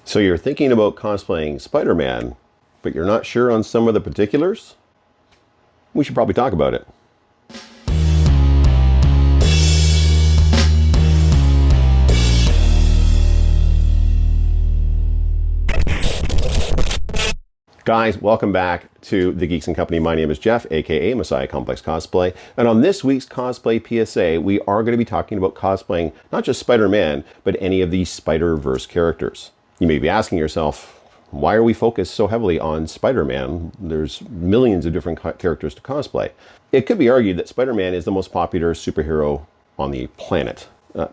So you're thinking about cosplaying Spider-Man, but you're not sure on some of the particulars? We should probably talk about it. Guys, welcome back to the Geeks and Company. My name is Geoff, aka Messiah Complex Cosplay. And on this week's Cosplay PSA, we are going to be talking about cosplaying not just Spider-Man, but any of the Spider-Verse characters. You may be asking yourself, why are we focused so heavily on Spider-Man? There's millions of different characters to cosplay. It could be argued that Spider-Man is the most popular superhero on the planet.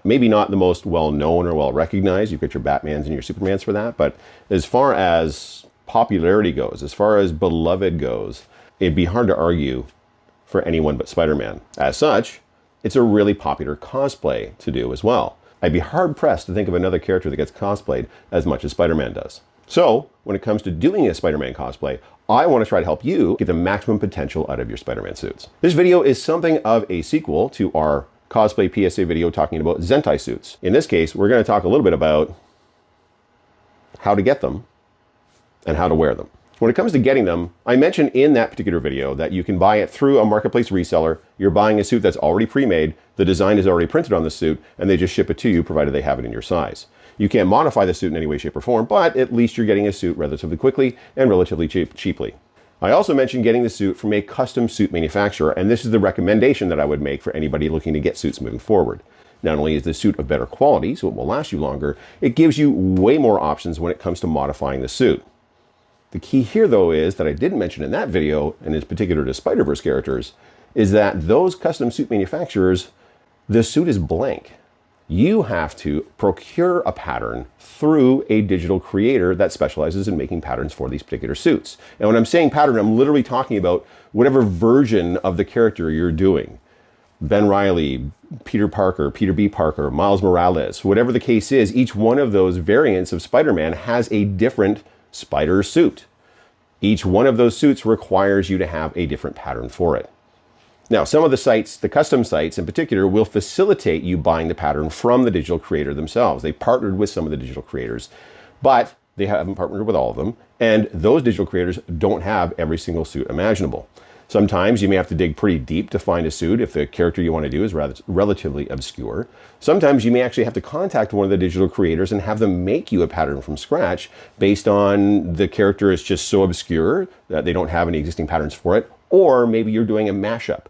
Maybe not the most well-known or well-recognized. You've got your Batmans and your Supermans for that. But as far as popularity goes, as far as beloved goes, it'd be hard to argue for anyone but Spider-Man. As such, it's a really popular cosplay to do as well. I'd be hard-pressed to think of another character that gets cosplayed as much as Spider-Man does. So, when it comes to doing a Spider-Man cosplay, I want to try to help you get the maximum potential out of your Spider-Man suits. This video is something of a sequel to our cosplay PSA video talking about Zentai suits. In this case, we're going to talk a little bit about how to get them and how to wear them. When it comes to getting them, I mentioned in that particular video that you can buy it through a marketplace reseller. You're buying a suit that's already pre-made, the design is already printed on the suit, and they just ship it to you provided they have it in your size. You can't modify the suit in any way, shape, or form, but at least you're getting a suit relatively quickly and relatively cheaply. I also mentioned getting the suit from a custom suit manufacturer, and this is the recommendation that I would make for anybody looking to get suits moving forward. Not only is the suit of better quality, so it will last you longer, it gives you way more options when it comes to modifying the suit. The key here, though, is that I didn't mention in that video, and in particular to Spider-Verse characters, is that those custom suit manufacturers, the suit is blank. You have to procure a pattern through a digital creator that specializes in making patterns for these particular suits. And when I'm saying pattern, I'm literally talking about whatever version of the character you're doing. Ben Reilly, Peter Parker, Peter B. Parker, Miles Morales, whatever the case is, each one of those variants of Spider-Man has a different spider suit. Each one of those suits requires you to have a different pattern for it. Now, some of the sites, the custom sites in particular, will facilitate you buying the pattern from the digital creator themselves. They partnered with some of the digital creators, but they haven't partnered with all of them. And those digital creators don't have every single suit imaginable. Sometimes you may have to dig pretty deep to find a suit if the character you want to do is relatively obscure. Sometimes you may actually have to contact one of the digital creators and have them make you a pattern from scratch based on the character is just so obscure that they don't have any existing patterns for it. Or maybe you're doing a mashup.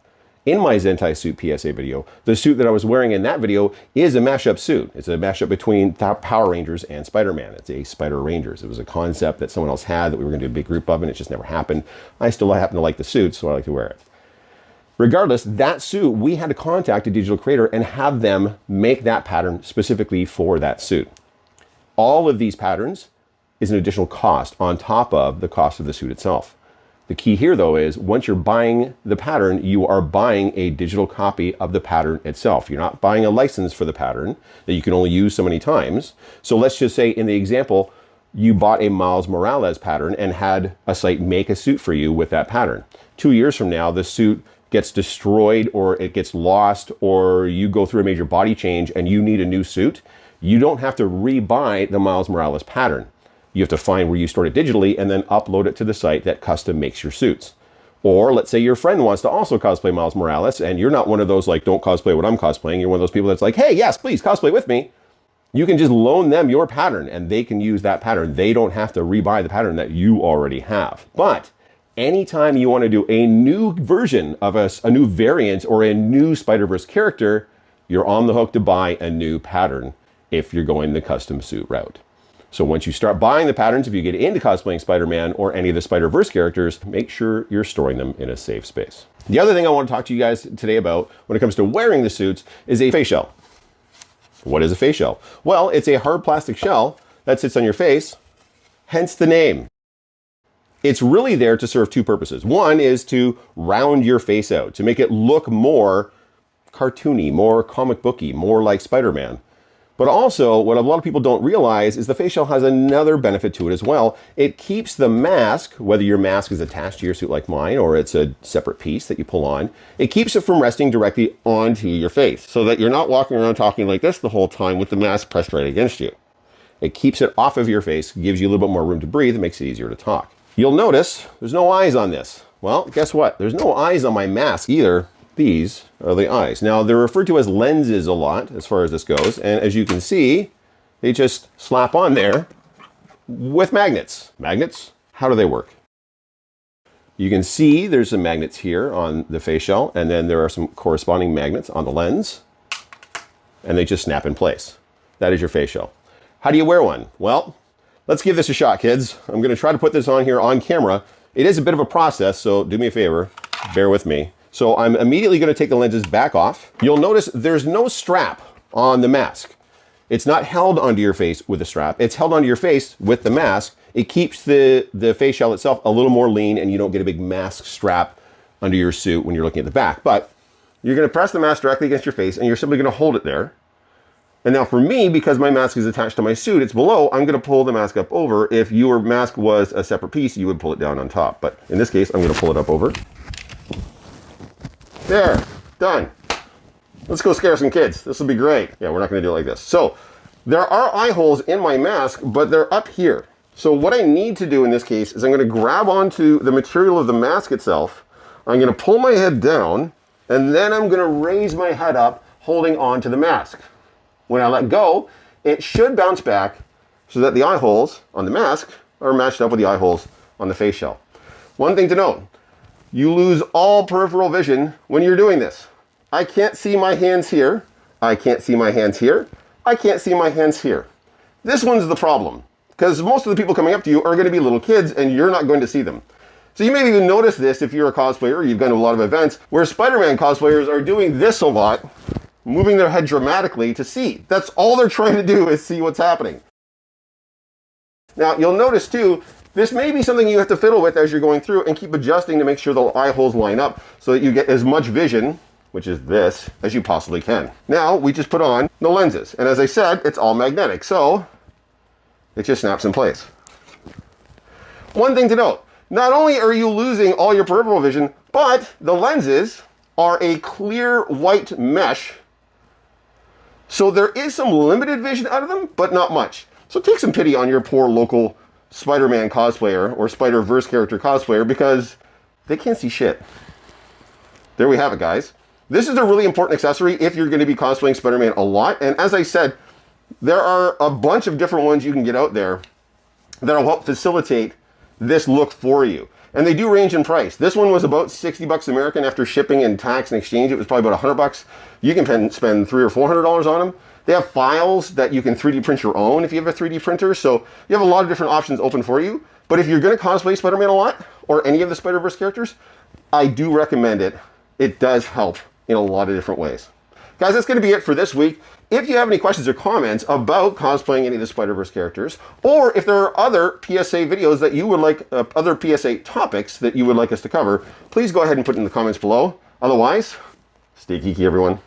In my Zentai suit PSA video, the suit that I was wearing in that video is a mashup suit. It's a mashup between Power Rangers and Spider-Man. It's a Spider Rangers. It was a concept that someone else had that we were going to do a big group of, and it just never happened. I still happen to like the suit, so I like to wear it. Regardless, that suit, we had to contact a digital creator and have them make that pattern specifically for that suit. All of these patterns is an additional cost on top of the cost of the suit itself. The key here, though, is once you're buying the pattern, you are buying a digital copy of the pattern itself. You're not buying a license for the pattern that you can only use so many times. So let's just say in the example, you bought a Miles Morales pattern and had a site make a suit for you with that pattern. 2 years from now, the suit gets destroyed or it gets lost or you go through a major body change and you need a new suit. You don't have to re-buy the Miles Morales pattern. You have to find where you stored it digitally and then upload it to the site that custom makes your suits. Or let's say your friend wants to also cosplay Miles Morales and you're not one of those like, don't cosplay what I'm cosplaying. You're one of those people that's like, hey, yes, please cosplay with me. You can just loan them your pattern and they can use that pattern. They don't have to rebuy the pattern that you already have. But anytime you want to do a new version of a new variant or a new Spider-Verse character, you're on the hook to buy a new pattern if you're going the custom suit route. So once you start buying the patterns, if you get into cosplaying Spider-Man or any of the Spider-Verse characters, make sure you're storing them in a safe space. The other thing I want to talk to you guys today about when it comes to wearing the suits is a face shell. What is a face shell? Well, it's a hard plastic shell that sits on your face, hence the name. It's really there to serve two purposes. One is to round your face out, to make it look more cartoony, more comic booky, more like Spider-Man. But also, what a lot of people don't realize is the face shell has another benefit to it as well. It keeps the mask, whether your mask is attached to your suit like mine or it's a separate piece that you pull on, it keeps it from resting directly onto your face so that you're not walking around talking like this the whole time with the mask pressed right against you. It keeps it off of your face, gives you a little bit more room to breathe, and makes it easier to talk. You'll notice there's no eyes on this. Well, guess what? There's no eyes on my mask either. These are the eyes. Now, they're referred to as lenses a lot as far as this goes, and as you can see, they just slap on there with magnets. Magnets, how do they work? You can see there's some magnets here on the face shell, and then there are some corresponding magnets on the lens, and they just snap in place. That is your face shell. How do you wear one? Well, let's give this a shot, kids. I'm gonna try to put this on here on camera. It is a bit of a process, so do me a favor, bear with me. So I'm immediately gonna take the lenses back off. You'll notice there's no strap on the mask. It's not held onto your face with a strap. It's held onto your face with the mask. It keeps the face shell itself a little more lean, and you don't get a big mask strap under your suit when you're looking at the back. But you're gonna press the mask directly against your face, and you're simply gonna hold it there. And now for me, because my mask is attached to my suit, it's below, I'm gonna pull the mask up over. If your mask was a separate piece, you would pull it down on top. But in this case, I'm gonna pull it up over. There, done. Let's go scare some kids. This will be great. Yeah, we're not gonna do it like this. So there are eye holes in my mask, but they're up here. So what I need to do in this case is I'm gonna grab onto the material of the mask itself. I'm gonna pull my head down, and then I'm gonna raise my head up, holding on to the mask. When I let go, it should bounce back so that the eye holes on the mask are matched up with the eye holes on the face shell. One thing to note, you lose all peripheral vision when you're doing this. I can't see my hands here. I can't see my hands here. I can't see my hands here. This one's the problem, because most of the people coming up to you are going to be little kids, and you're not going to see them. So you may even notice this if you're a cosplayer or you've gone to a lot of events where Spider-Man cosplayers are doing this a lot, moving their head dramatically to see. That's all they're trying to do, is see what's happening. Now, you'll notice too, this may be something you have to fiddle with as you're going through and keep adjusting to make sure the eye holes line up so that you get as much vision, which is this, as you possibly can. Now, we just put on the lenses. And as I said, it's all magnetic, so it just snaps in place. One thing to note, not only are you losing all your peripheral vision, but the lenses are a clear white mesh. So there is some limited vision out of them, but not much. So take some pity on your poor local Spider-Man cosplayer or Spider-Verse character cosplayer, because they can't see shit. There we have it, guys. This is a really important accessory if you're going to be cosplaying Spider-Man a lot. And as I said, there are a bunch of different ones you can get out there that'll help facilitate this look for you. And they do range in price. This one was about 60 bucks American. After shipping and tax and exchange, it was probably about 100 bucks. You can spend $300 or $400 on them. They have files that you can 3D print your own if you have a 3D printer. So you have a lot of different options open for you. But if you're going to cosplay Spider-Man a lot, or any of the Spider-Verse characters, I do recommend it. It does help in a lot of different ways. Guys, that's going to be it for this week. If you have any questions or comments about cosplaying any of the Spider-Verse characters, or if there are other PSA videos that you would like, other PSA topics that you would like us to cover, please go ahead and put it in the comments below. Otherwise, stay geeky, everyone.